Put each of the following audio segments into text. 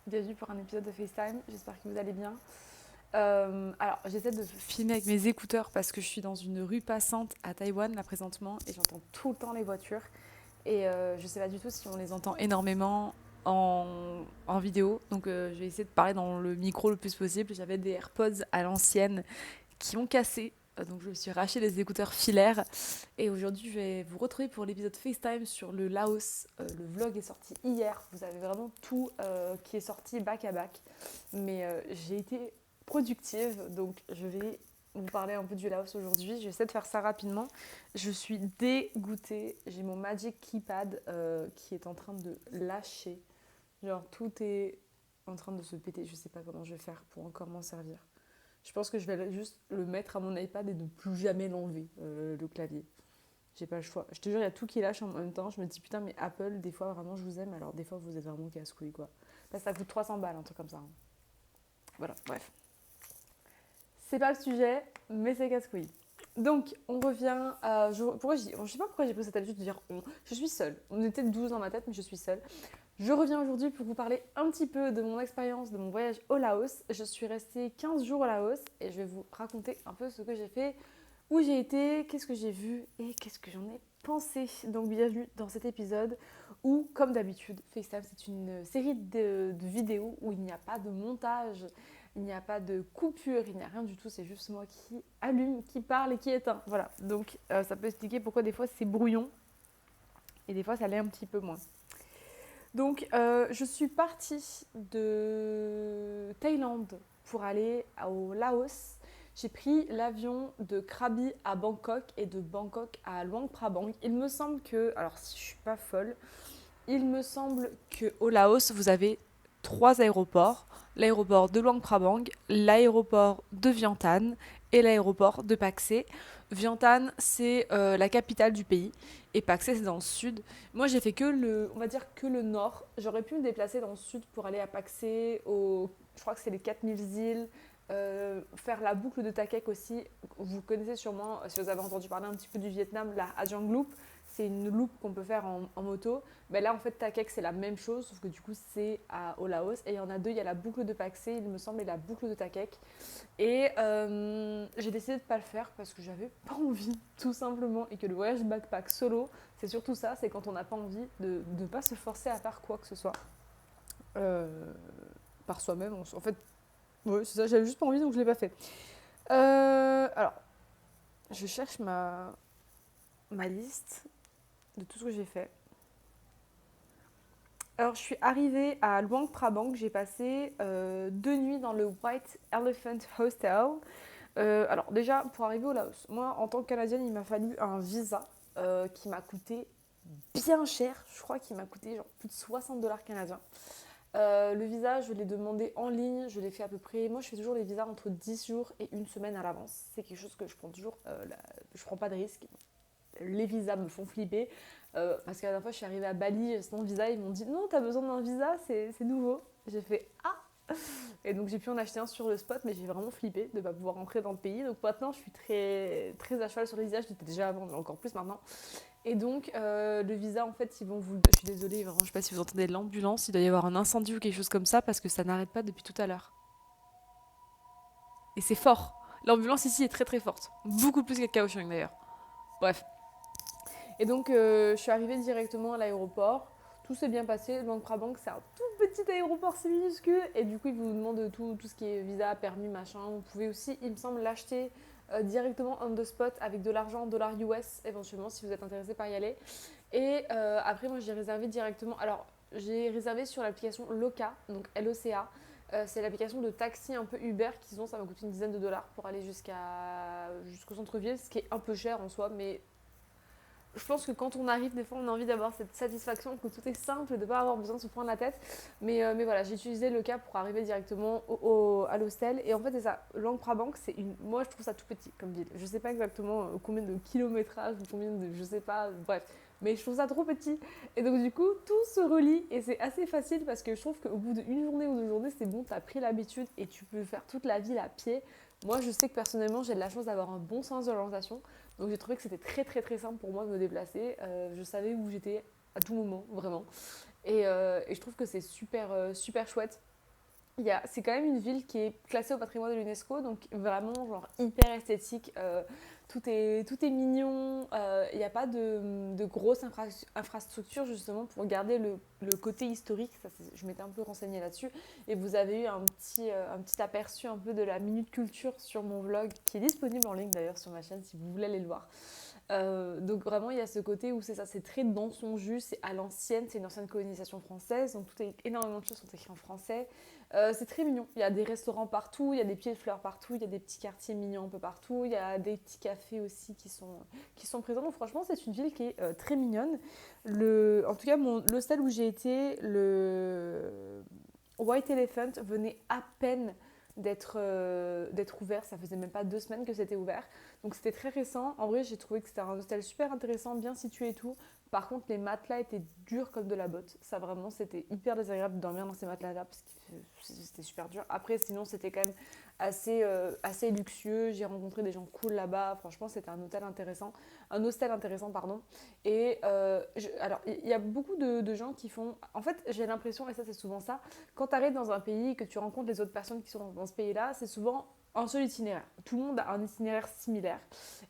bienvenue pour un épisode de FaceTime, j'espère que vous allez bien. Alors j'essaie de filmer avec mes écouteurs parce que je suis dans une rue passante à Taïwan là présentement et j'entends tout le temps les voitures et je sais pas du tout si on les entend énormément en vidéo, donc je vais essayer de parler dans le micro le plus possible. J'avais des AirPods à l'ancienne qui ont cassé. Donc je me suis racheté des écouteurs filaires et aujourd'hui je vais vous retrouver pour l'épisode FaceTime sur le Laos. Le vlog est sorti hier, vous avez vraiment tout qui est sorti back à back. Mais j'ai été productive donc je vais vous parler un peu du Laos aujourd'hui. J'essaie de faire ça rapidement. Je suis dégoûtée, j'ai mon Magic Keypad qui est en train de lâcher. Genre tout est en train de se péter, je sais pas comment je vais faire pour encore m'en servir. Je pense que je vais juste le mettre à mon iPad et ne plus jamais l'enlever, le clavier. J'ai pas le choix. Je te jure, il y a tout qui lâche en même temps. Je me dis putain, mais Apple, des fois vraiment je vous aime, alors des fois vous êtes vraiment casse-couilles quoi. Parce que ça coûte 300 balles, un truc comme ça. Hein. Voilà, bref. C'est pas le sujet, mais c'est casse-couilles. Donc, on revient à. Je sais pas pourquoi j'ai pris cette habitude de dire on. Je suis seule. On était 12 dans ma tête, mais je suis seule. Je reviens aujourd'hui pour vous parler un petit peu de mon expérience, de mon voyage au Laos. Je suis restée 15 jours au Laos et je vais vous raconter un peu ce que j'ai fait, où j'ai été, qu'est-ce que j'ai vu et qu'est-ce que j'en ai pensé. Donc bienvenue dans cet épisode où, comme d'habitude, FaceTime c'est une série de vidéos où il n'y a pas de montage, il n'y a pas de coupure, il n'y a rien du tout, c'est juste moi qui allume, qui parle et qui éteint. Voilà, donc ça peut expliquer pourquoi des fois c'est brouillon et des fois ça l'est un petit peu moins. Donc, je suis partie de Thaïlande pour aller au Laos. J'ai pris l'avion de Krabi à Bangkok et de Bangkok à Luang Prabang. Il me semble que, alors si je suis pas folle, il me semble qu'au Laos, vous avez trois aéroports. L'aéroport de Luang Prabang, l'aéroport de Vientiane et l'aéroport de Paksé. Vientiane, c'est la capitale du pays et Paksé, c'est dans le sud. Moi, j'ai fait on va dire que le nord. J'aurais pu me déplacer dans le sud pour aller à Paksé, je crois que c'est les 4000 îles, faire la boucle de Takek aussi. Vous connaissez sûrement, si vous avez entendu parler un petit peu du Vietnam, la Ajang Loop. C'est une loop qu'on peut faire en moto. Ben là, en fait, Takek, c'est la même chose, sauf que du coup, c'est au Laos. Et il y en a deux, il y a la boucle de Paksé, il me semble, et la boucle de Takek. Et j'ai décidé de ne pas le faire parce que j'avais pas envie, tout simplement. Et que le voyage backpack solo, c'est surtout ça, c'est quand on n'a pas envie de ne pas se forcer à faire quoi que ce soit. Euh, Par soi-même. En fait, ouais, c'est ça, j'avais juste pas envie, donc je l'ai pas fait. Alors, je cherche ma liste de tout ce que j'ai fait. Alors, je suis arrivée à Luang Prabang. J'ai passé 2 nuits dans le White Elephant Hostel. Alors, déjà, pour arriver au Laos, moi, en tant que Canadienne, il m'a fallu un visa qui m'a coûté bien cher. Je crois qu'il m'a coûté genre plus de 60 dollars canadiens. Le visa, je l'ai demandé en ligne. Je l'ai fait à peu près. Moi, je fais toujours les visas entre 10 jours et une semaine à l'avance. C'est quelque chose que je prends toujours. Je prends pas de risque. Les visas me font flipper. Parce que la dernière fois, je suis arrivée à Bali sans visa. Ils m'ont dit non, t'as besoin d'un visa, c'est nouveau. J'ai fait ah. Et donc j'ai pu en acheter un sur le spot, mais j'ai vraiment flippé de ne pas pouvoir rentrer dans le pays. Donc maintenant, je suis très, très à cheval sur les visas. Je l'étais déjà avant, mais encore plus maintenant. Et donc le visa, en fait, ils vont vous. Je suis désolée, vraiment, je sais pas si vous entendez l'ambulance. Il doit y avoir un incendie ou quelque chose comme ça parce que ça n'arrête pas depuis tout à l'heure. Et c'est fort. L'ambulance ici est très très forte. Beaucoup plus qu'à Kaohsiung d'ailleurs. Bref. Et donc, je suis arrivée directement à l'aéroport. Tout s'est bien passé. Luang Prabang, c'est un tout petit aéroport, c'est minuscule. Et du coup, ils vous demandent tout ce qui est visa, permis, machin. Vous pouvez aussi, il me semble, l'acheter directement on the spot avec de l'argent, dollars US, éventuellement, si vous êtes intéressé par y aller. Et après, moi, j'ai réservé directement. Alors, j'ai réservé sur l'application Loca, donc LOCA. C'est l'application de taxi un peu Uber qu'ils ont. Ça m'a coûté une dizaine de dollars pour aller jusqu'au centre-ville, ce qui est un peu cher en soi, mais je pense que quand on arrive, des fois, on a envie d'avoir cette satisfaction que tout est simple et de ne pas avoir besoin de se prendre la tête. Mais voilà, j'ai utilisé le cas pour arriver directement à l'hostel. Et en fait, c'est ça. Luang Prabang, moi, je trouve ça tout petit comme ville. Je ne sais pas exactement combien de kilométrage ou combien de. Je sais pas. Bref. Mais je trouve ça trop petit. Et donc, du coup, tout se relie. Et c'est assez facile parce que je trouve qu'au bout d'une journée ou 2 journées, c'est bon, tu as pris l'habitude et tu peux faire toute la ville à pied. Moi, je sais que personnellement, j'ai de la chance d'avoir un bon sens de l'orientation. Donc j'ai trouvé que c'était très très très simple pour moi de me déplacer. Je savais où j'étais à tout moment, vraiment. Et je trouve que c'est super, super chouette. C'est quand même une ville qui est classée au patrimoine de l'UNESCO, donc vraiment genre hyper esthétique. Tout est mignon. Il n'y a pas de grosses infrastructures justement pour garder le côté historique. Je m'étais un peu renseignée là-dessus. Et vous avez eu un petit aperçu un peu de la minute culture sur mon vlog, qui est disponible en ligne d'ailleurs sur ma chaîne si vous voulez aller le voir. Donc vraiment il y a ce côté où c'est ça, c'est très dans son jus, c'est à l'ancienne, c'est une ancienne colonisation française, donc énormément de choses sont écrites en français. C'est très mignon, il y a des restaurants partout, il y a des pieds de fleurs partout, il y a des petits quartiers mignons un peu partout, il y a des petits cafés aussi qui sont présents, donc franchement c'est une ville qui est très mignonne. En tout cas l'hostel où j'ai été, le White Elephant, venait à peine d'être ouvert, ça faisait même pas 2 semaines que c'était ouvert. Donc c'était très récent. En vrai, j'ai trouvé que c'était un hostel super intéressant, bien situé et tout. Par contre, les matelas étaient durs comme de la botte. Ça, vraiment, c'était hyper désagréable de dormir dans ces matelas-là parce que c'était super dur. Après, sinon, c'était quand même assez luxueux. J'ai rencontré des gens cool là-bas. Franchement, c'était un hôtel intéressant. Un hostel intéressant, pardon. Et alors, il y a beaucoup de gens qui font... En fait, j'ai l'impression, et ça, c'est souvent ça, quand tu arrives dans un pays et que tu rencontres les autres personnes qui sont dans ce pays-là, c'est souvent un seul itinéraire. Tout le monde a un itinéraire similaire.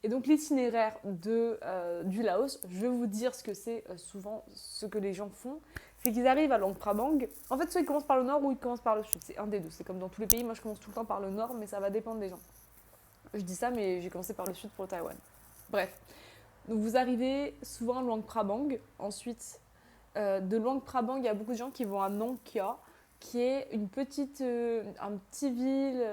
Et donc l'itinéraire du Laos, je vais vous dire ce que c'est souvent ce que les gens font. C'est qu'ils arrivent à Luang Prabang. En fait, soit ils commencent par le nord ou ils commencent par le sud. C'est un des deux. C'est comme dans tous les pays. Moi, je commence tout le temps par le nord, mais ça va dépendre des gens. Je dis ça, mais j'ai commencé par le sud pour le Taïwan. Bref. Donc vous arrivez souvent à Luang Prabang. Ensuite, de Luang Prabang, il y a beaucoup de gens qui vont à Nong Kea, qui est un petit ville,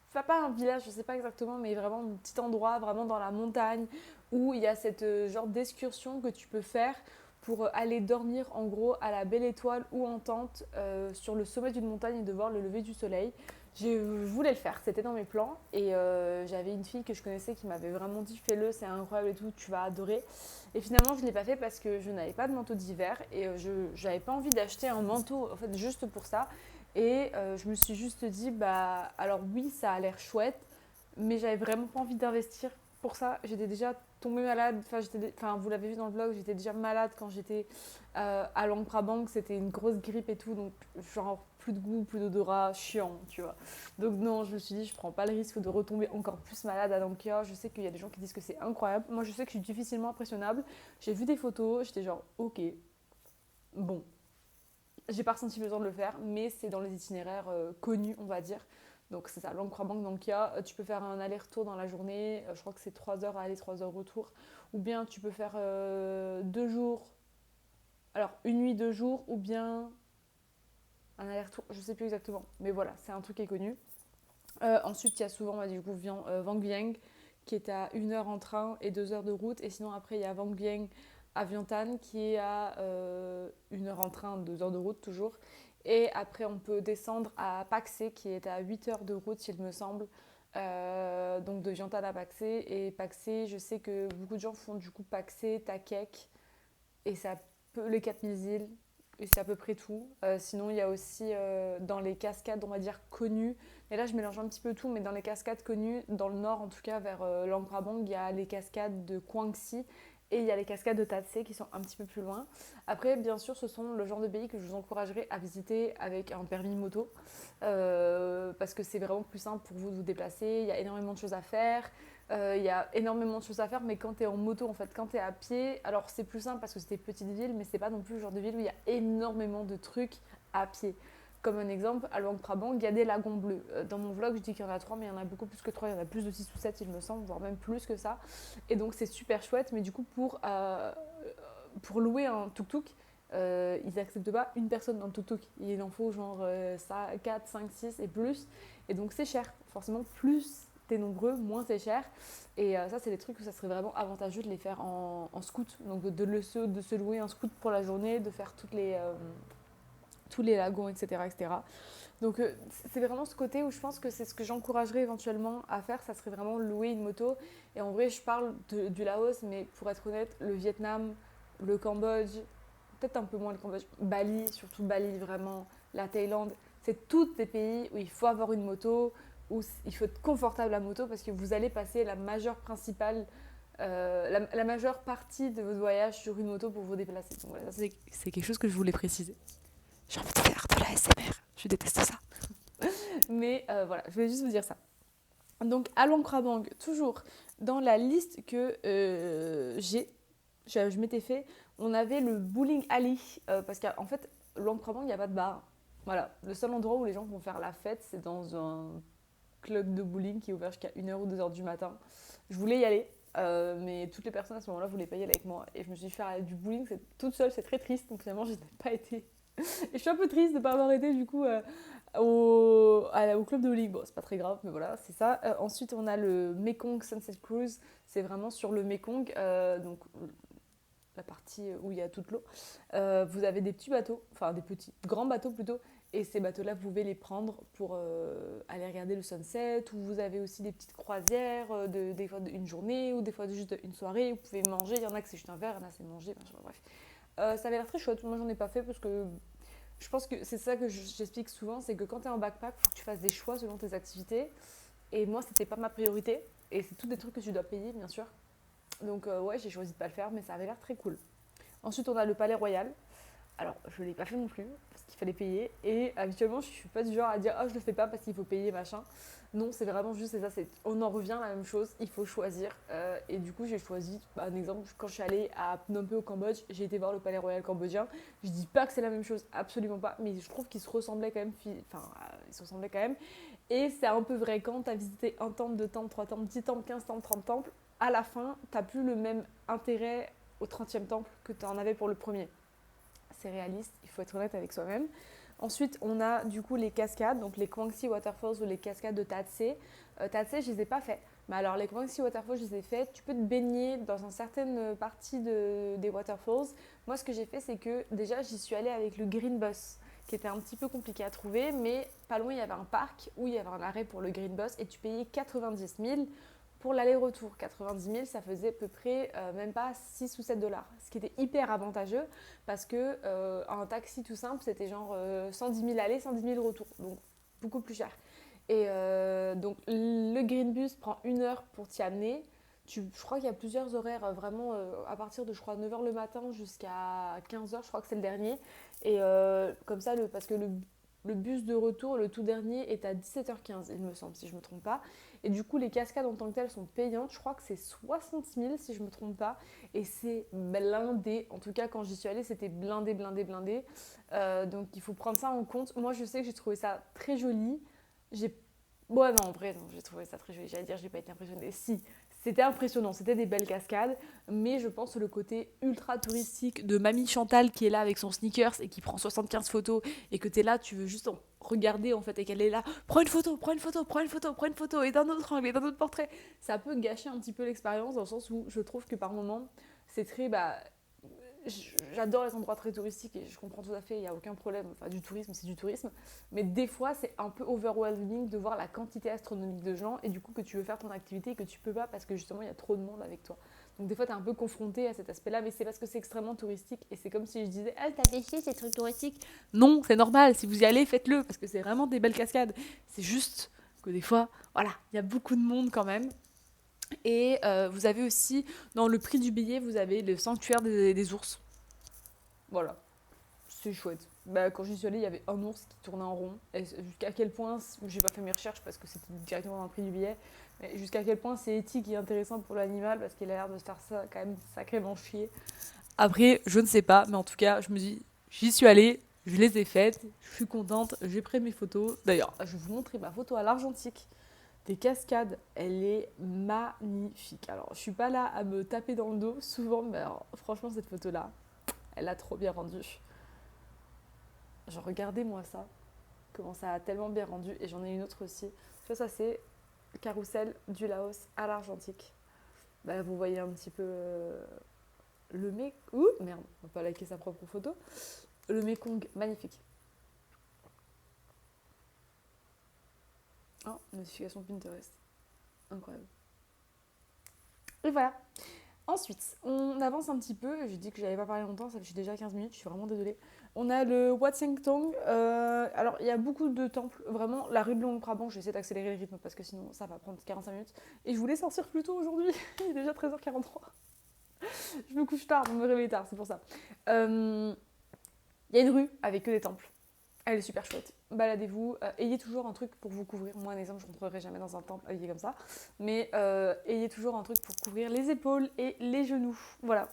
enfin pas un village, je sais pas exactement, mais vraiment un petit endroit, vraiment dans la montagne, où il y a cette genre d'excursion que tu peux faire pour aller dormir en gros à la Belle Étoile ou en tente sur le sommet d'une montagne et de voir le lever du soleil. Je voulais le faire, c'était dans mes plans et j'avais une fille que je connaissais qui m'avait vraiment dit fais-le, c'est incroyable et tout, tu vas adorer. Et finalement je ne l'ai pas fait parce que je n'avais pas de manteau d'hiver et je n'avais pas envie d'acheter un manteau en fait juste pour ça. Et je me suis juste dit bah alors oui ça a l'air chouette mais j'avais vraiment pas envie d'investir pour ça. J'étais déjà tombée malade, enfin vous l'avez vu dans le vlog, j'étais déjà malade quand j'étais à Luang Prabang, c'était une grosse grippe et tout, donc genre plus de goût, plus d'odorat, chiant, tu vois. Donc non, je me suis dit, je prends pas le risque de retomber encore plus malade à Nankia. Je sais qu'il y a des gens qui disent que c'est incroyable. Moi, je sais que je suis difficilement impressionnable. J'ai vu des photos, j'étais genre, ok, bon. J'ai pas ressenti besoin de le faire, mais c'est dans les itinéraires connus, on va dire. Donc c'est ça, Luang Prabang, Nankia. Tu peux faire un aller-retour dans la journée. Je crois que c'est 3 heures aller, 3 heures retour. Ou bien tu peux faire 2 jours. Alors, une nuit, 2 jours, ou bien un aller-retour, je sais plus exactement. Mais voilà, c'est un truc qui est connu. Ensuite, il y a souvent du coup Vang Vieng, qui est à 1 heure en train et 2 heures de route. Et sinon, après, il y a Vang Vieng à Vientiane, qui est à 1 heure en train, 2 heures de route toujours. Et après, on peut descendre à Paksé, qui est à 8 heures de route, il me semble. Donc de Vientiane à Paksé. Et Paksé, je sais que beaucoup de gens font du coup Paksé, Takek, et ça peut les 4000 îles. Et c'est à peu près tout. Sinon, il y a aussi dans les cascades, on va dire, connues. Mais là, je mélange un petit peu tout. Mais dans les cascades connues, dans le nord, en tout cas, vers Luang Prabang, il y a les cascades de Kwangsi. Et il y a les cascades de Tatsé qui sont un petit peu plus loin. Après, bien sûr, ce sont le genre de pays que je vous encouragerais à visiter avec un permis moto. Parce que c'est vraiment plus simple pour vous de vous déplacer. Il y a énormément de choses à faire. Il y a énormément de choses à faire, mais quand tu es en moto, en fait, quand tu es à pied, alors c'est plus simple parce que c'est des petites villes, mais c'est pas non plus le genre de ville où il y a énormément de trucs à pied. Comme un exemple, à Luang Prabang, il y a des lagons bleus. Dans mon vlog, je dis qu'il y en a 3, mais il y en a beaucoup plus que 3. Il y en a plus de 6 ou 7, il me semble, voire même plus que ça. Et donc, c'est super chouette. Mais du coup, pour louer un tuk-tuk, ils n'acceptent pas une personne dans le tuk-tuk. Il en faut genre 4, 5, 6 et plus. Et donc, c'est cher. Forcément, plus t'es nombreux, moins c'est cher. Et ça, c'est des trucs où ça serait vraiment avantageux de les faire en scoot. Donc, de se louer un scoot pour la journée, de faire tous les lagons, etc. etc. Donc c'est vraiment ce côté où je pense que c'est ce que j'encouragerais éventuellement à faire, ça serait vraiment louer une moto. Et en vrai, je parle du Laos, mais pour être honnête, le Vietnam, le Cambodge, peut-être un peu moins le Cambodge, Bali, surtout Bali vraiment, la Thaïlande, c'est tous des pays où il faut avoir une moto, où il faut être confortable à moto parce que vous allez passer la majeure partie de votre voyage sur une moto pour vous déplacer. Donc voilà, c'est quelque chose que je voulais préciser. J'ai envie de faire de la SMR. Je déteste ça. Mais voilà, je voulais juste vous dire ça. Donc à Luang Prabang, toujours dans la liste que je m'étais fait, on avait le bowling alley, parce qu'en fait, Luang Prabang, il n'y a pas de bar. Voilà, le seul endroit où les gens vont faire la fête, c'est dans un club de bowling qui est ouvert jusqu'à 1h ou 2h du matin. Je voulais y aller, mais toutes les personnes à ce moment-là voulaient pas y aller avec moi. Et je me suis dit, faire du bowling toute seule, c'est très triste, donc finalement, je n'ai pas été. Et je suis un peu triste de ne pas avoir été du coup au club de bowling. Bon, c'est pas très grave, mais voilà, c'est ça. Ensuite, on a le Mekong Sunset Cruise. C'est vraiment sur le Mekong, donc la partie où il y a toute l'eau. Vous avez des petits bateaux, enfin des petits, grands bateaux plutôt. Et ces bateaux-là, vous pouvez les prendre pour aller regarder le sunset. Ou vous avez aussi des petites croisières, des fois une journée ou des fois juste une soirée. Vous pouvez manger. Il y en a que c'est juste un verre, il y en a c'est manger. Bref. Ça avait l'air très chouette. Moi, j'en ai pas fait parce que je pense que c'est ça que j'explique souvent, c'est que quand tu es en backpack, il faut que tu fasses des choix selon tes activités. Et moi, c'était pas ma priorité. Et c'est tous des trucs que tu dois payer, bien sûr. Donc ouais, j'ai choisi de pas le faire, mais ça avait l'air très cool. Ensuite, on a le Palais Royal. Alors, je ne l'ai pas fait non plus, parce qu'il fallait payer. Et habituellement, je ne suis pas du genre à dire « Ah, je ne le fais pas parce qu'il faut payer, machin ». Non, c'est vraiment juste ça. On en revient à la même chose, il faut choisir. Et du coup, j'ai choisi, un exemple, quand je suis allée à Phnom Penh au Cambodge, j'ai été voir le Palais Royal cambodgien. Je dis pas que c'est la même chose, absolument pas, mais je trouve qu'ils se ressemblaient quand même. Enfin, ils se ressemblaient quand même. Et c'est un peu vrai, quand tu as visité un temple, deux temples, trois temples, 10 temples, 15 temples, 30 temples, à la fin, tu n'as plus le même intérêt au 30e temple que tu en avais pour le premier. C'est réaliste, il faut être honnête avec soi-même. Ensuite, on a du coup les cascades, donc les Kwangsi Waterfalls ou les cascades de Tatsé. Tatsé, je ne les ai pas fait. Mais alors, les Kwangsi Waterfalls, je les ai fait. Tu peux te baigner dans une certaine partie des waterfalls. Moi, ce que j'ai fait, c'est que déjà, j'y suis allée avec le Green Bus, qui était un petit peu compliqué à trouver, mais pas loin, il y avait un parc où il y avait un arrêt pour le Green Bus et tu payais 90 000 pour l'aller-retour. 90 000, ça faisait à peu près même pas 6 ou 7 dollars, ce qui était hyper avantageux parce que un taxi tout simple, c'était genre 110 000 aller, 110 000 retour, donc beaucoup plus cher. Et donc le Green Bus prend 1 heure pour t'y amener. Je crois qu'il y a plusieurs horaires, vraiment à partir de je crois 9h le matin jusqu'à 15h, je crois que c'est le dernier. Et comme ça, parce que le bus de retour, le tout dernier, est à 17h15, il me semble, si je ne me trompe pas. Et du coup, les cascades en tant que telles sont payantes. Je crois que c'est 60 000, si je ne me trompe pas. Et c'est blindé. En tout cas, quand j'y suis allée, c'était blindé, blindé, blindé. Donc, il faut prendre ça en compte. Moi, je sais que j'ai trouvé ça très joli. Ouais, non, en vrai, non, j'ai trouvé ça très joli. J'allais dire, je n'ai pas été impressionnée. Si, c'était impressionnant. C'était des belles cascades. Mais je pense que le côté ultra touristique de Mamie Chantal qui est là avec son sneakers et qui prend 75 photos et que tu es là, tu veux juste regarder en fait et qu'elle est là, prends une photo, prends une photo, prends une photo, prends une photo et d'un autre angle et d'un autre portrait. Ça peut gâcher un petit peu l'expérience dans le sens où je trouve que par moments, c'est très... j'adore les endroits très touristiques et je comprends tout à fait, il n'y a aucun problème. Enfin, du tourisme, c'est du tourisme. Mais des fois, c'est un peu overwhelming de voir la quantité astronomique de gens et du coup que tu veux faire ton activité et que tu peux pas parce que justement, il y a trop de monde avec toi. Donc des fois, tu es un peu confronté à cet aspect-là, mais c'est parce que c'est extrêmement touristique. Et c'est comme si je disais, ah, t'as fait chier ces trucs touristiques. Non, c'est normal. Si vous y allez, faites-le parce que c'est vraiment des belles cascades. C'est juste que des fois, voilà, il y a beaucoup de monde quand même. Et vous avez aussi, dans le prix du billet, vous avez le sanctuaire des ours. Voilà, c'est chouette. Quand j'y suis allée, il y avait un ours qui tournait en rond. Et jusqu'à quel point, j'ai pas fait mes recherches parce que c'était directement dans le prix du billet, mais jusqu'à quel point c'est éthique et intéressant pour l'animal parce qu'il a l'air de se faire ça quand même sacrément chier. Après, je ne sais pas, mais en tout cas, je me dis, j'y suis allée, je les ai faites, je suis contente, j'ai pris mes photos. D'ailleurs, je vais vous montrer ma photo à l'argentique des cascades, elle est magnifique. Alors, je suis pas là à me taper dans le dos souvent, mais alors, franchement, cette photo-là, elle a trop bien rendu. Genre, regardez-moi ça, comment ça a tellement bien rendu. Et j'en ai une autre aussi. Tu vois, ça, c'est Carrousel du Laos à l'Argentique. Vous voyez un petit peu le Mekong. Ouh, merde, on va pas liker sa propre photo. Le Mekong, magnifique. Oh, notification Pinterest. Incroyable. Et voilà. Ensuite, on avance un petit peu. J'ai dit que j'allais pas parler longtemps, ça fait déjà 15 minutes, je suis vraiment désolée. On a le Wat Seng Tong. Alors, il y a beaucoup de temples. Vraiment, la rue de Luang Prabang, je vais essayer d'accélérer le rythme parce que sinon, ça va prendre 45 minutes. Et je voulais sortir plus tôt aujourd'hui. Il est déjà 13h43. Je me couche tard, je me réveille tard, c'est pour ça. Il y a une rue avec que des temples. Elle est super chouette. Baladez-vous. Ayez toujours un truc pour vous couvrir. Moi, un exemple, je ne rentrerai jamais dans un temple habillé comme ça. Mais ayez toujours un truc pour couvrir les épaules et les genoux. Voilà.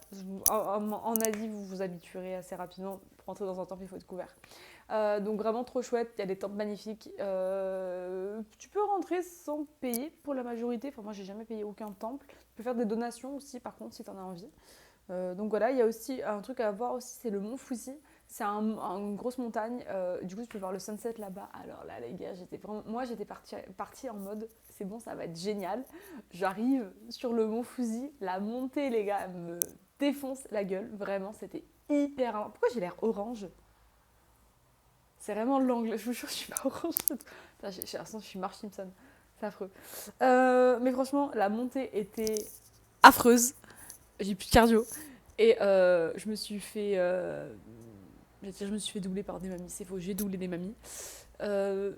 En Asie, vous vous habituerez assez rapidement. Pour rentrer dans un temple, il faut être couvert. Donc vraiment trop chouette. Il y a des temples magnifiques. Tu peux rentrer sans payer pour la majorité. Enfin, moi, j'ai jamais payé aucun temple. Tu peux faire des donations aussi, par contre, si tu en as envie. Donc voilà, il y a aussi un truc à voir aussi, c'est le mont Fuji. C'est une grosse montagne. Du coup, tu peux voir le sunset là-bas. Alors là, les gars, moi, j'étais partie en mode, c'est bon, ça va être génial. J'arrive sur le mont Fuji. La montée, les gars, me défonce la gueule. Vraiment, c'était hyper. Pourquoi j'ai l'air orange? C'est vraiment l'angle. Je vous jure, je suis pas orange. Putain, j'ai l'impression que je suis Marge Simpson. C'est affreux. Mais franchement, la montée était affreuse. J'ai plus de cardio. Et je me suis fait. Je me suis fait doubler par des mamies. C'est faux, j'ai doublé des mamies.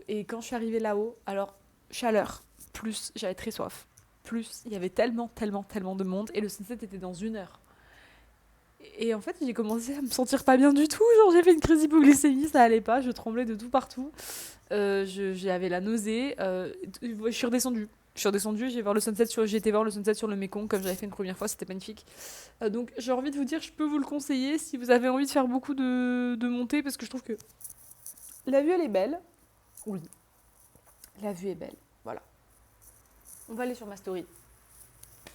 Et quand je suis arrivée là-haut, alors, chaleur, plus j'avais très soif. Plus il y avait tellement, tellement, tellement de monde. Et le sunset était dans 1 heure. Et en fait, j'ai commencé à me sentir pas bien du tout. Genre, j'ai fait une crise d'hypoglycémie, ça allait pas. Je tremblais de tout partout. J'avais la nausée. Je suis redescendue. J'ai été voir le sunset sur le Mekong comme j'avais fait une première fois, c'était magnifique. Donc j'ai envie de vous dire, je peux vous le conseiller si vous avez envie de faire beaucoup de montées parce que je trouve que la vue elle est belle. Oui, la vue est belle. Voilà. On va aller sur ma story.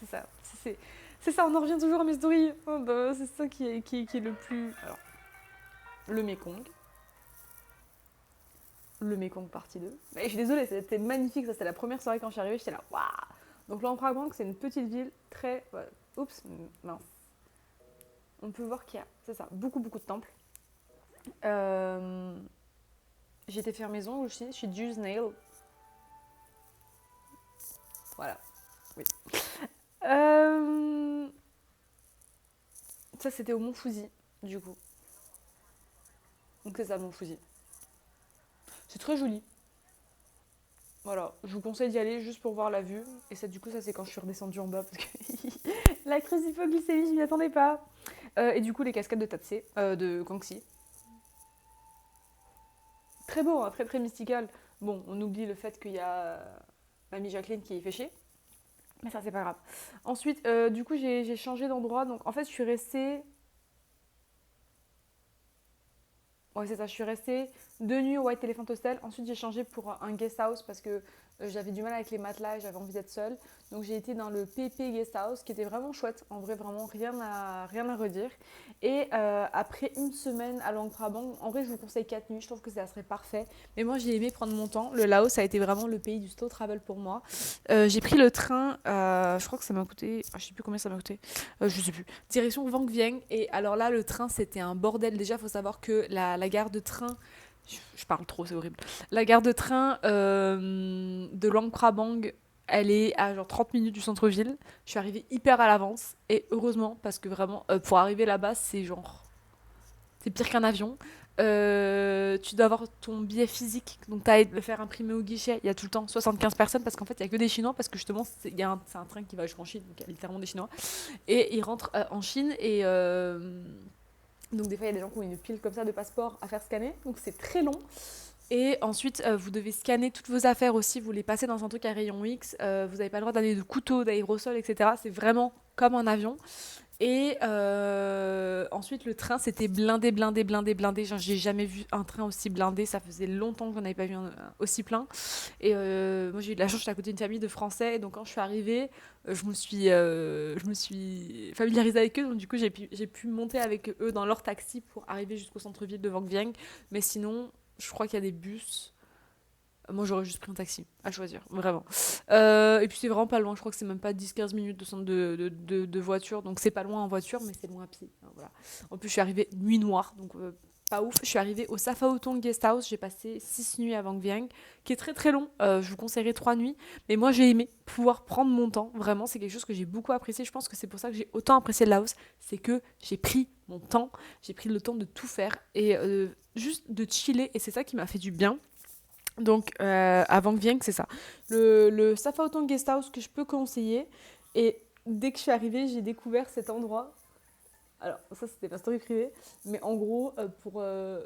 C'est ça. C'est ça, on en revient toujours à mes stories. Oh, bah, c'est ça qui est le plus. Alors, le Mekong. Le Mekong partie 2. Mais je suis désolée, c'était magnifique. Ça, c'était la première soirée quand je suis arrivée. J'étais là, waouh! Donc, Luang Prabang, c'est une petite ville très. Oups, mince. On peut voir qu'il y a, c'est ça, beaucoup, beaucoup de temples. Euh, J'ai été faire maison aussi, chez Juice Nail. Voilà, oui. Euh, Ça, c'était au Mont Fuji, du coup. Donc, c'est ça, Mont Fuji. C'est très joli. Voilà, je vous conseille d'y aller juste pour voir la vue. Et ça, du coup, ça, c'est quand je suis redescendue en bas parce que la crise d'hypoglycémie, je m'y attendais pas. Et du coup, les cascades de Tatsé, de Kangxi. Très beau, hein, très très mystical. Bon, on oublie le fait qu'il y a mamie Jacqueline qui est fait chier. Mais ça, c'est pas grave. Ensuite, du coup, j'ai changé d'endroit. Donc, en fait, je suis restée. Ouais, c'est ça. Je suis restée 2 nuits au White Elephant Hostel. Ensuite, j'ai changé pour un guest house parce que j'avais du mal avec les matelas et j'avais envie d'être seule. Donc, j'ai été dans le PP Guest House qui était vraiment chouette. En vrai, vraiment, rien à redire. Et après une semaine à Luang Prabang, en vrai, je vous conseille 4 nuits. Je trouve que ça serait parfait. Mais moi, j'ai aimé prendre mon temps. Le Laos a été vraiment le pays du slow travel pour moi. J'ai pris le train, je crois que ça m'a coûté, je sais plus combien ça m'a coûté, je sais plus, direction Vang Vieng. Et alors là, le train, c'était un bordel. Déjà, il faut savoir que la gare de train, je parle trop, c'est horrible. La gare de train de Luang Prabang, elle est à genre 30 minutes du centre-ville. Je suis arrivée hyper à l'avance. Et heureusement, parce que vraiment, pour arriver là-bas, c'est pire qu'un avion. Tu dois avoir ton billet physique, donc tu as à le faire imprimer au guichet. Il y a tout le temps 75 personnes parce qu'en fait, il n'y a que des Chinois. Parce que justement, c'est un train qui va jusqu'en Chine, donc il y a littéralement des Chinois. Et ils rentrent en Chine. Et donc, des fois, il y a des gens qui ont une pile comme ça de passeports à faire scanner. Donc, c'est très long. Et ensuite, vous devez scanner toutes vos affaires aussi. Vous les passez dans un truc à rayon X. Vous n'avez pas le droit d'aller de couteau, d'aérosol, etc. C'est vraiment comme un avion. Et ensuite, le train, c'était blindé, blindé, blindé, blindé. Genre, j'ai jamais vu un train aussi blindé. Ça faisait longtemps que j'en avais pas vu un aussi plein. Et moi, j'ai eu de la chance, j'étais à côté d'une famille de Français. Et donc, quand je suis arrivée, je me suis familiarisée avec eux. Donc, du coup, j'ai pu monter avec eux dans leur taxi pour arriver jusqu'au centre-ville de Vang Vieng. Mais sinon, je crois qu'il y a des bus. Moi, j'aurais juste pris un taxi, à choisir, vraiment. Et puis, c'est vraiment pas loin. Je crois que c'est même pas 10-15 minutes de voiture. Donc, c'est pas loin en voiture, mais c'est loin à pied. Hein, voilà. En plus, je suis arrivée nuit noire, donc pas ouf. Je suis arrivée au Safaotong Guest House. J'ai passé 6 nuits à Vang Vieng, qui est très très long. Je vous conseillerais 3 nuits. Mais moi, j'ai aimé pouvoir prendre mon temps. Vraiment, c'est quelque chose que j'ai beaucoup apprécié. Je pense que c'est pour ça que j'ai autant apprécié le Laos. C'est que j'ai pris mon temps. J'ai pris le temps de tout faire et juste de chiller. Et c'est ça qui m'a fait du bien. Donc, à Vang Vieng, c'est ça. Le Safaotong Guest House que je peux conseiller. Et dès que je suis arrivée, j'ai découvert cet endroit. Alors, ça, c'était ma story privée. Mais en gros, pour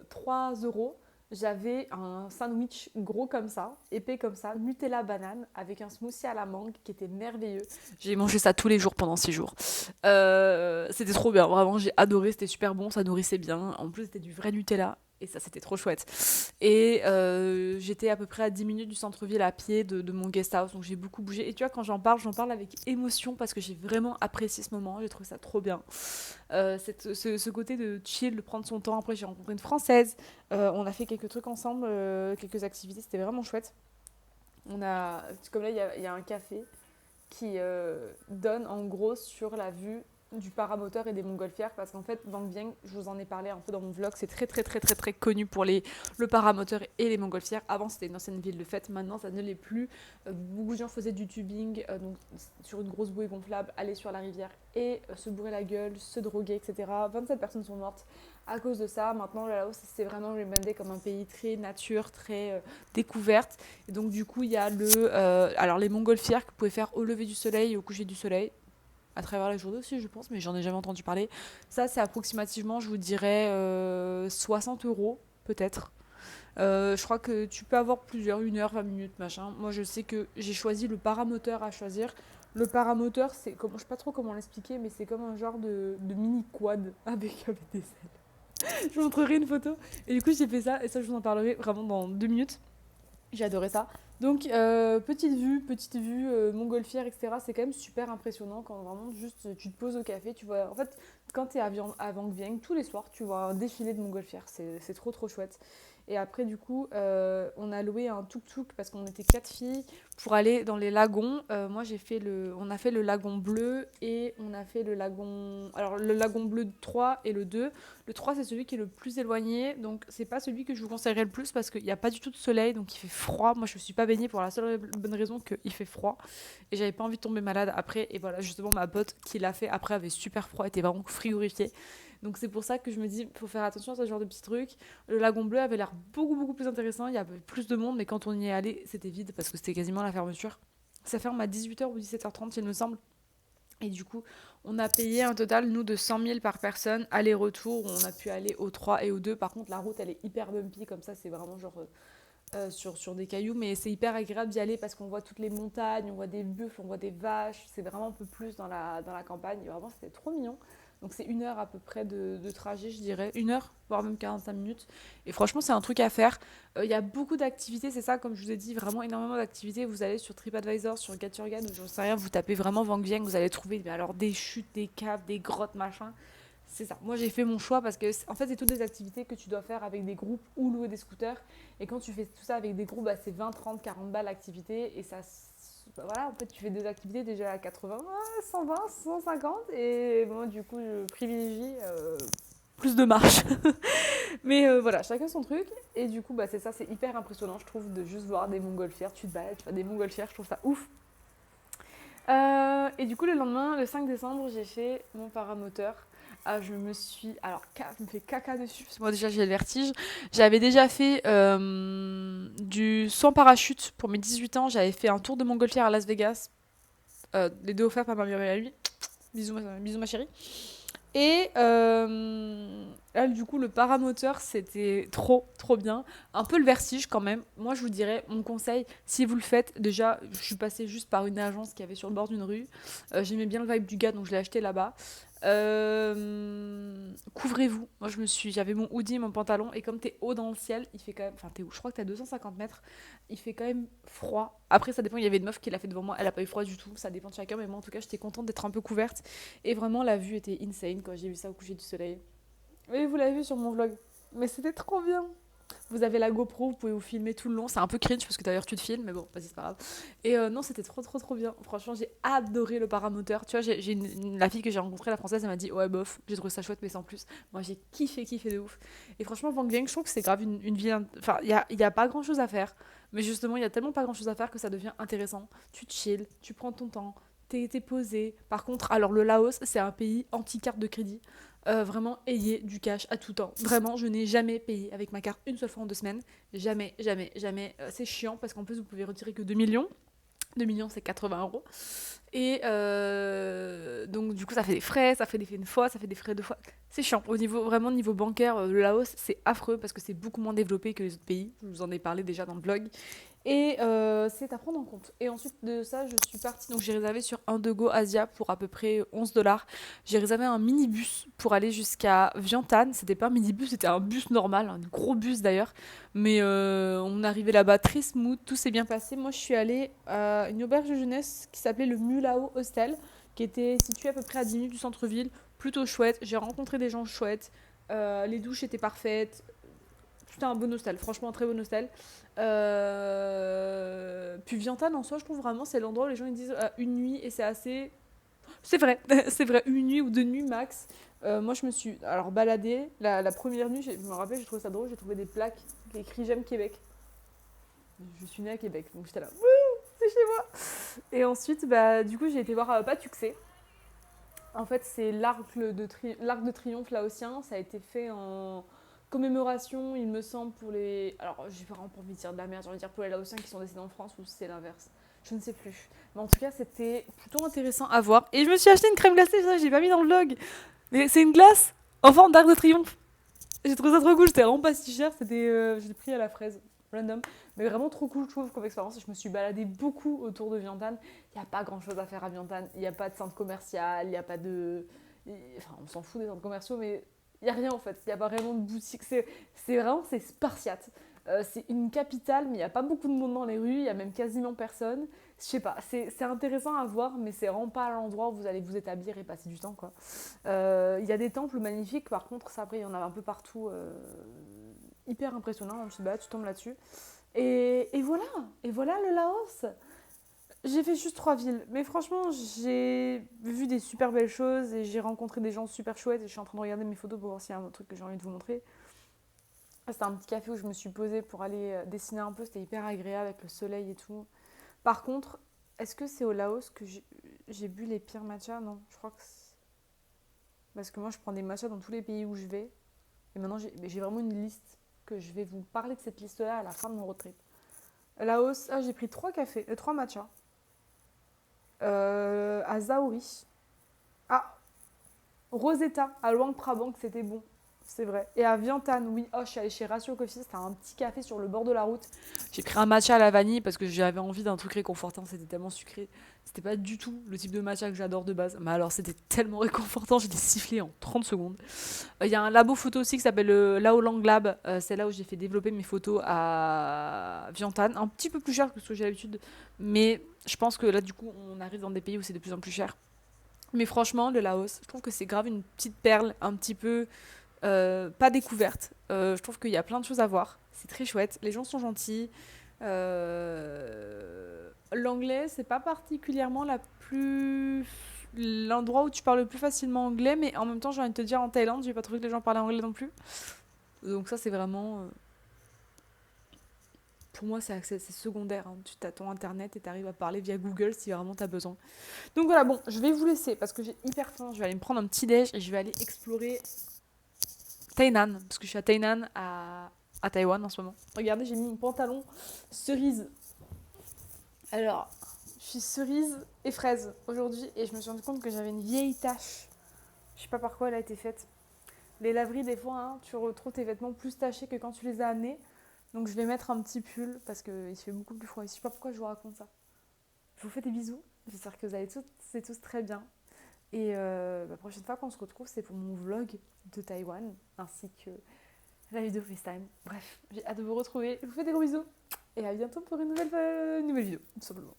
3 euros, j'avais un sandwich gros comme ça, épais comme ça, Nutella banane, avec un smoothie à la mangue qui était merveilleux. J'ai mangé ça tous les jours pendant 6 jours. C'était trop bien, vraiment, j'ai adoré, c'était super bon, ça nourrissait bien. En plus, c'était du vrai Nutella. Et ça, c'était trop chouette. Et j'étais à peu près à 10 minutes du centre-ville à pied de mon guest house, donc j'ai beaucoup bougé. Et tu vois, quand j'en parle avec émotion parce que j'ai vraiment apprécié ce moment, j'ai trouvé ça trop bien. Ce côté de chill, de prendre son temps. Après, j'ai rencontré une Française, on a fait quelques trucs ensemble, quelques activités, c'était vraiment chouette. Comme là, il y a un café qui donne en gros sur la vue du paramoteur et des montgolfières parce qu'en fait Vang Vieng, je vous en ai parlé un peu dans mon vlog, c'est très connu pour le paramoteur et les montgolfières. Avant c'était une ancienne ville de fête, maintenant ça ne l'est plus. Beaucoup de gens faisaient du tubing, donc sur une grosse bouée gonflable, aller sur la rivière et se bourrer la gueule, se droguer, etc. 27 personnes sont mortes à cause de ça. Maintenant le Laos c'est vraiment rebrandé comme un pays très nature, très découverte. Et donc du coup il y a alors les montgolfières que vous pouvez faire au lever du soleil et au coucher du soleil, à travers la journée aussi je pense, mais j'en ai jamais entendu parler. Ça c'est approximativement, je vous dirais, 60 euros peut-être. Je crois que tu peux avoir plusieurs, 1 heure, 20 minutes, machin. Moi je sais que j'ai choisi le paramoteur à choisir. Le paramoteur, je sais pas trop comment l'expliquer, mais c'est comme un genre de mini quad avec des ailes. Je vous montrerai une photo. Et du coup j'ai fait ça, et ça je vous en parlerai vraiment dans 2 minutes. J'ai adoré ça. Donc, petite vue, montgolfière, etc. C'est quand même super impressionnant quand vraiment juste tu te poses au café. Tu vois, en fait, quand tu es à Vang Vieng, tous les soirs, tu vois un défilé de montgolfières. C'est trop chouette. Et après, du coup, on a loué un tuk-tuk parce qu'on était 4 filles pour aller dans les lagons. Moi, on a fait le lagon bleu et on a fait le lagon. Alors, le lagon bleu 3 et le 2. Le 3, c'est celui qui est le plus éloigné, donc c'est pas celui que je vous conseillerais le plus parce qu'il n'y a pas du tout de soleil, donc il fait froid. Moi, je ne suis pas baignée pour la seule bonne raison qu'il fait froid et j'avais pas envie de tomber malade après. Et voilà, justement, ma pote qui l'a fait après avait super froid, était vraiment frigorifiée. Donc c'est pour ça que je me dis, faut faire attention à ce genre de petits trucs. Le lagon bleu avait l'air beaucoup plus intéressant, il y avait plus de monde, mais quand on y est allé, c'était vide parce que c'était quasiment la fermeture. Ça ferme à 18h ou 17h30, il me semble. Et du coup, on a payé un total, nous, de 100 000 par personne, aller-retour. On a pu aller aux 3 et aux 2. Par contre, la route, elle est hyper bumpy, comme ça, c'est vraiment genre sur des cailloux. Mais c'est hyper agréable d'y aller parce qu'on voit toutes les montagnes, on voit des buffles, on voit des vaches. C'est vraiment un peu plus dans la campagne. Et vraiment, c'était trop mignon. Donc c'est 1 heure à peu près de trajet, je dirais. 1 heure, voire même 45 minutes. Et franchement, c'est un truc à faire. Il y a beaucoup d'activités, c'est ça, comme je vous ai dit, vraiment énormément d'activités. Vous allez sur TripAdvisor, sur Gaturgan, ou j'en sais rien, vous tapez vraiment Vang Vieng, vous allez trouver alors, des chutes, des caves, des grottes, machin. C'est ça. Moi, j'ai fait mon choix parce que, en fait, c'est toutes des activités que tu dois faire avec des groupes ou louer des scooters. Et quand tu fais tout ça avec des groupes, bah, c'est 20, 30, 40 balles l'activité. Et ça, bah, voilà, en fait, tu fais des activités déjà à 80, 120, 150. Et moi, du coup, je privilégie plus de marche. Mais voilà, chacun son truc. Et du coup, bah, c'est ça, c'est hyper impressionnant, je trouve, de juste voir des montgolfières. Tu te balades, tu vois des montgolfières, je trouve ça ouf. Et du coup, le lendemain, le 5 décembre, j'ai fait mon paramoteur. Je me suis. Alors, je me fais caca dessus, parce que moi, déjà, j'ai le vertige. J'avais déjà fait du sans parachute pour mes 18 ans. J'avais fait un tour de montgolfière à Las Vegas. Les deux offerts par ma meilleure amie. Bisous, ma chérie. Et là, du coup, le paramoteur, c'était trop bien. Un peu le vertige quand même. Moi, je vous dirais, mon conseil, si vous le faites, déjà, je suis passée juste par une agence qui avait sur le bord d'une rue. J'aimais bien le vibe du gars, donc je l'ai acheté là-bas. Couvrez-vous. Moi, j'avais mon hoodie, mon pantalon, et comme t'es haut dans le ciel, il fait quand même. Enfin, t'es où? Je crois que t'es à 250 mètres. Il fait quand même froid. Après, ça dépend. Il y avait une meuf qui l'a fait devant moi. Elle a pas eu froid du tout. Ça dépend de chacun, mais moi, en tout cas, j'étais contente d'être un peu couverte. Et vraiment, la vue était insane quand j'ai vu ça au coucher du soleil. Oui, vous l'avez vu sur mon vlog. Mais c'était trop bien. Vous avez la GoPro, vous pouvez vous filmer tout le long. C'est un peu cringe parce que d'ailleurs tu te filmes, mais bon, vas-y, c'est pas grave. Et non, c'était trop bien. Franchement, j'ai adoré le paramoteur. Tu vois, la fille que j'ai rencontrée, la française, elle m'a dit ouais, bof, j'ai trouvé ça chouette, mais sans plus. Moi, j'ai kiffé de ouf. Et franchement, Vang Vieng, je trouve que c'est grave une ville. Enfin, il y a pas grand chose à faire. Mais justement, il y a tellement pas grand chose à faire que ça devient intéressant. Tu chill, tu prends ton temps, t'es posé. Par contre, alors le Laos, c'est un pays anti-carte de crédit. Vraiment, ayez du cash à tout temps. Vraiment, je n'ai jamais payé avec ma carte une seule fois en 2 semaines. Jamais. C'est chiant parce qu'en plus, vous pouvez retirer que 2 millions. 2 millions, c'est 80 euros. Et donc du coup ça fait des frais, ça fait des frais une fois, ça fait des frais deux fois. C'est chiant. Au niveau vraiment niveau bancaire, le Laos c'est affreux parce que c'est beaucoup moins développé que les autres pays. Je vous en ai parlé déjà dans le blog. Et c'est à prendre en compte. Et ensuite de ça, je suis partie. Donc j'ai réservé sur Indigo Asia pour à peu près 11 $. J'ai réservé un minibus pour aller jusqu'à Vientiane. C'était pas un minibus, c'était un bus normal, un gros bus d'ailleurs. Mais on est arrivé là-bas très smooth, tout s'est bien passé. Moi, je suis allée à une auberge de jeunesse qui s'appelait le Mulao Hostel, qui était située à peu près à 10 minutes du centre-ville. Plutôt chouette. J'ai rencontré des gens chouettes. Les douches étaient parfaites. C'était un bon hostel, franchement un très bon hostel. Puis Vientiane en soi, je trouve vraiment c'est l'endroit où les gens ils disent une nuit et c'est assez. C'est vrai, c'est vrai, une nuit ou deux nuits max. Moi je me suis alors baladée. La première nuit, je me rappelle, j'ai trouvé ça drôle, j'ai trouvé des plaques qui écrit J'aime Québec. Je suis née à Québec, donc j'étais là, wouh, c'est chez moi. Et ensuite, bah, du coup, j'ai été voir Patuxet. En fait, c'est l'arc de triomphe laotien. Ça a été fait en commémoration, il me semble, pour les. Alors, j'ai vraiment pas envie de dire de la merde, j'ai envie de dire pour les Laotiens qui sont décédés en France ou c'est l'inverse. Je ne sais plus. Mais en tout cas, c'était plutôt intéressant à voir. Et je me suis acheté une crème glacée, ça, j'ai pas mis dans le vlog. Mais c'est une glace en forme d'arc de triomphe. J'ai trouvé ça trop cool, c'était vraiment pas si cher, je l'ai pris à la fraise, random. Mais vraiment trop cool, je trouve, comme expérience. Je me suis baladée beaucoup autour de Vientiane. Il n'y a pas grand chose à faire à Vientiane. Il n'y a pas de centre commercial, il n'y a pas de. Enfin, on s'en fout des centres commerciaux, mais il n'y a rien en fait. Il n'y a pas vraiment de boutique. C'est vraiment, c'est spartiate. C'est une capitale, mais il n'y a pas beaucoup de monde dans les rues, il n'y a même quasiment personne. Je sais pas, c'est intéressant à voir, mais c'est vraiment pas l'endroit où vous allez vous établir et passer du temps, quoi. Il y a des temples magnifiques, par contre, ça après, il y en a un peu partout, hyper impressionnant. Je sais pas, tu tombes là-dessus. Et voilà le Laos. J'ai fait juste 3 villes, mais franchement, j'ai vu des super belles choses et j'ai rencontré des gens super chouettes. Et je suis en train de regarder mes photos pour voir s'il y a un truc que j'ai envie de vous montrer. C'était un petit café où je me suis posée pour aller dessiner un peu. C'était hyper agréable avec le soleil et tout. Par contre, est-ce que c'est au Laos que j'ai bu les pires matchas? Non, je crois que c'est. Parce que moi, je prends des matchas dans tous les pays où je vais. Et maintenant, j'ai vraiment une liste que je vais vous parler de cette liste-là à la fin de mon road trip. Laos, j'ai pris 3 cafés, 3 matchas. À Zaori. Ah, Rosetta, à Luang Prabang, c'était bon. C'est vrai. Et à Vientiane, oui. Oh, je suis allée chez Ratio Coffee, c'était un petit café sur le bord de la route. J'ai pris un matcha à la vanille parce que j'avais envie d'un truc réconfortant, c'était tellement sucré. C'était pas du tout le type de matcha que j'adore de base. Mais alors, c'était tellement réconfortant, j'étais sifflée en 30 secondes. Il y a un labo photo aussi qui s'appelle Lao Lang Lab. C'est là où j'ai fait développer mes photos à Vientiane. Un petit peu plus cher que ce que j'ai l'habitude. Mais je pense que là, du coup, on arrive dans des pays où c'est de plus en plus cher. Mais franchement, le Laos, je trouve que c'est grave une petite perle, un petit peu pas découverte. Je trouve qu'il y a plein de choses à voir. C'est très chouette. Les gens sont gentils. L'anglais, c'est pas particulièrement l'endroit où tu parles le plus facilement anglais, mais en même temps, j'ai envie de te dire, en Thaïlande, j'ai pas trouvé que les gens parlaient anglais non plus. Donc ça, c'est vraiment. Pour moi, c'est secondaire, hein. Tu as ton internet et tu arrives à parler via Google si vraiment tu as besoin. Donc voilà, bon, je vais vous laisser parce que j'ai hyper faim. Je vais aller me prendre un petit déj et je vais aller explorer Tainan, parce que je suis à Tainan, à Taïwan en ce moment. Regardez, j'ai mis mon pantalon cerise. Alors, je suis cerise et fraise aujourd'hui et je me suis rendu compte que j'avais une vieille tache. Je sais pas par quoi elle a été faite. Les laveries, des fois, hein, tu retrouves tes vêtements plus tachés que quand tu les as amenés. Donc je vais mettre un petit pull parce qu'il fait beaucoup plus froid. Je sais pas pourquoi je vous raconte ça. Je vous fais des bisous. J'espère que vous allez tous très bien. Et la prochaine fois qu'on se retrouve, c'est pour mon vlog de Taïwan ainsi que la vidéo FaceTime. Bref, j'ai hâte de vous retrouver. Je vous fais des gros bisous et à bientôt pour une nouvelle vidéo, tout simplement.